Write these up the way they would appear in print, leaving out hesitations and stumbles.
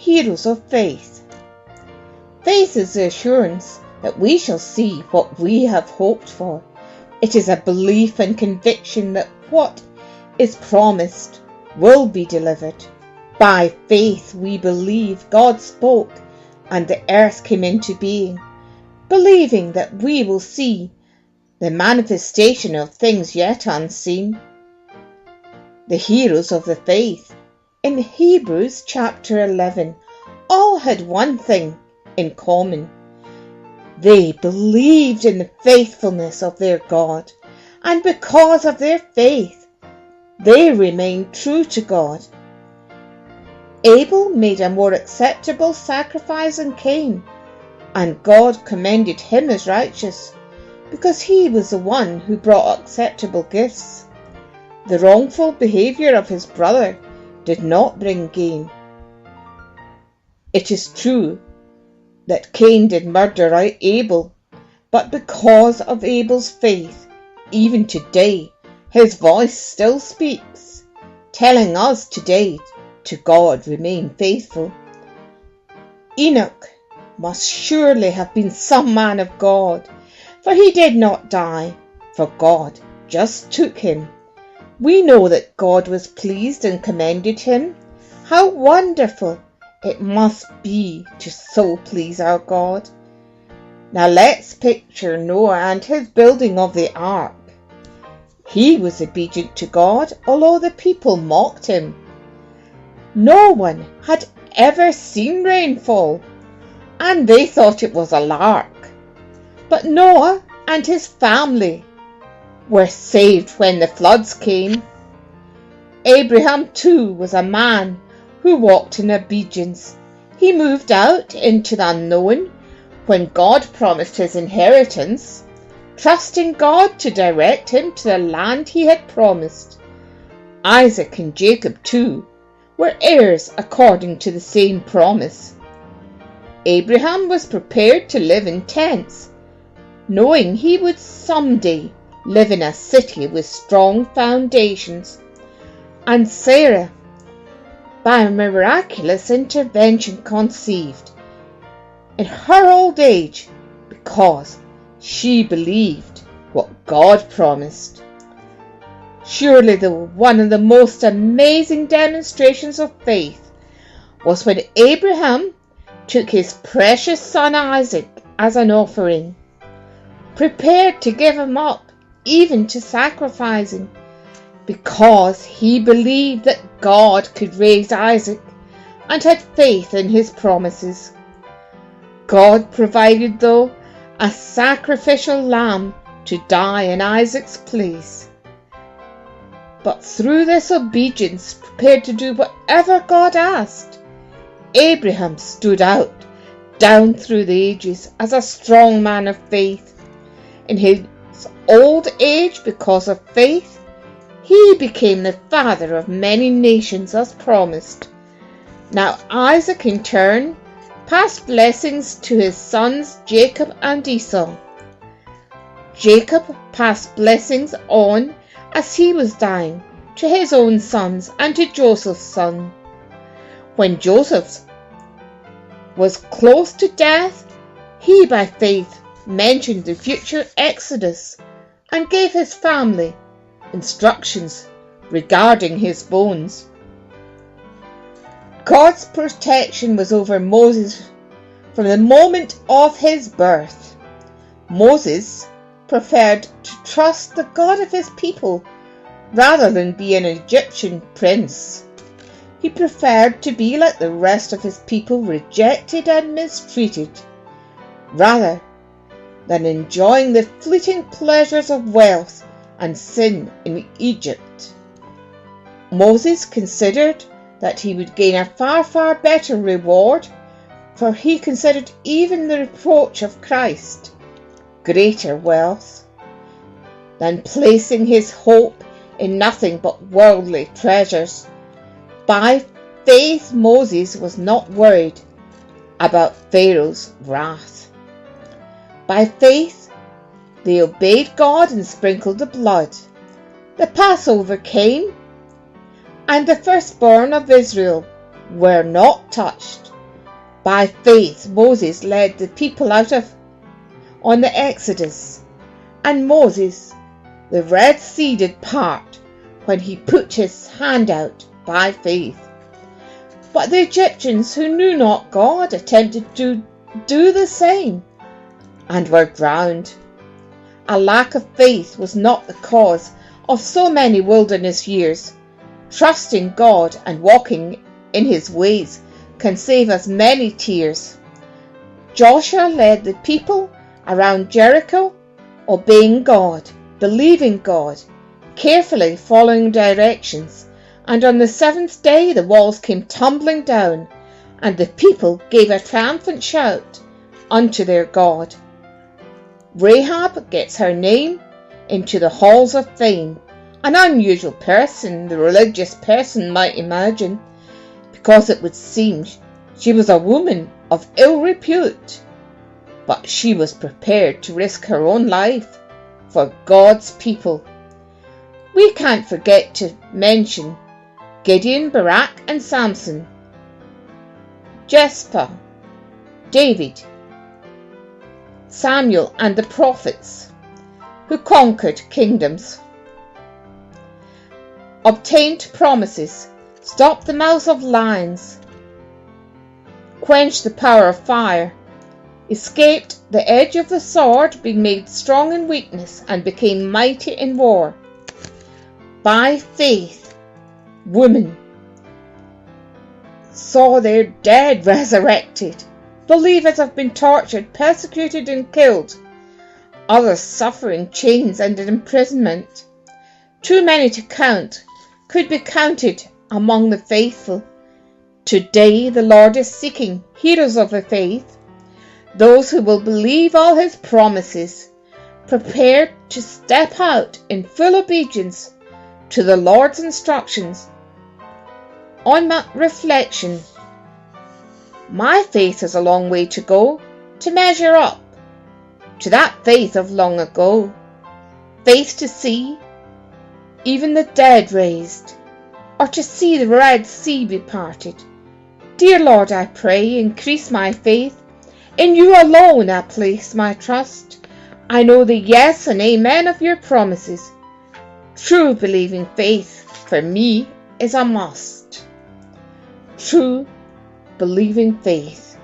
heroes of faith. Faith is the assurance that we shall see what we have hoped for. It is a belief and conviction that what is promised will be delivered. By faith we believe God spoke and the earth came into being, believing that we will see the manifestation of things yet unseen. The heroes of the faith in Hebrews chapter 11 all had one thing in common. They believed in the faithfulness of their God, and because of their faith, they remained true to God. Abel made a more acceptable sacrifice than Cain, and God commended him as righteous, because he was the one who brought acceptable gifts. The wrongful behaviour of his brother did not bring gain. It is true that Cain did murder Abel, but because of Abel's faith, even today, his voice still speaks, telling us today to God remain faithful. Enoch must surely have been some man of God, for he did not die, for God just took him. We know that God was pleased and commended him. How wonderful it must be to so please our God. Now let's picture Noah and his building of the ark. He was obedient to God, although the people mocked him. No one had ever seen rainfall, and they thought it was a lark. But Noah and his family were saved when the floods came. Abraham too was a man who walked in obedience. He moved out into the unknown when God promised his inheritance, trusting God to direct him to the land he had promised. Isaac and Jacob too were heirs according to the same promise. Abraham was prepared to live in tents, knowing he would someday live in a city with strong foundations. And Sarah, by a miraculous intervention, conceived in her old age because she believed what God promised. Surely one of the most amazing demonstrations of faith was when Abraham took his precious son Isaac as an offering, prepared to give him up even to sacrificing, because he believed that God could raise Isaac and had faith in his promises. God provided, though, a sacrificial lamb to die in Isaac's place. But through this obedience, prepared to do whatever God asked, Abraham stood out down through the ages as a strong man of faith. In his old age, because of faith, he became the father of many nations as promised. Now Isaac in turn passed blessings to his sons Jacob and Esau. Jacob passed blessings on as he was dying to his own sons and to Joseph's son. When Joseph was close to death, he by faith mentioned the future exodus and gave his family instructions regarding his bones. God's protection was over Moses from the moment of his birth. Moses preferred to trust the God of his people rather than be an Egyptian prince. He preferred to be like the rest of his people, rejected and mistreated, rather than enjoying the fleeting pleasures of wealth and sin in Egypt. Moses considered that he would gain a far, far better reward, for he considered even the reproach of Christ greater wealth than placing his hope in nothing but worldly treasures. By faith, Moses was not worried about Pharaoh's wrath. By faith, they obeyed God and sprinkled the blood. The Passover came, and the firstborn of Israel were not touched. By faith Moses led the people on the Exodus, and Moses, the Red Sea did part when he put his hand out by faith. But the Egyptians who knew not God attempted to do the same, and were drowned. A lack of faith was not the cause of so many wilderness years. Trusting God and walking in his ways can save us many tears. Joshua led the people around Jericho, obeying God, believing God, carefully following directions, and on the seventh day the walls came tumbling down, and the people gave a triumphant shout unto their God. Rahab gets her name into the halls of fame, an unusual person the religious person might imagine, because it would seem she was a woman of ill repute, but she was prepared to risk her own life for God's people. We can't forget to mention Gideon, Barak and Samson, Jephthah, David, Samuel and the prophets who conquered kingdoms, obtained promises, stopped the mouths of lions, quenched the power of fire, escaped the edge of the sword, being made strong in weakness, and became mighty in war. By faith, women saw their dead resurrected. Believers have been tortured, persecuted and killed, others suffering chains and imprisonment. Too many to count, could be counted among the faithful. Today the Lord is seeking heroes of the faith, those who will believe all his promises, prepared to step out in full obedience to the Lord's instructions. On my reflection, my faith has a long way to go to measure up to that faith of long ago. Faith to see even the dead raised, or to see the Red Sea be parted. Dear Lord, I pray, increase my faith. In you alone I place my trust. I know the yes and amen of your promises. True believing faith for me is a must. True believing faith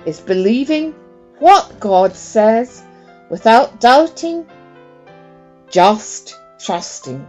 is believing what God says without doubting, just trusting.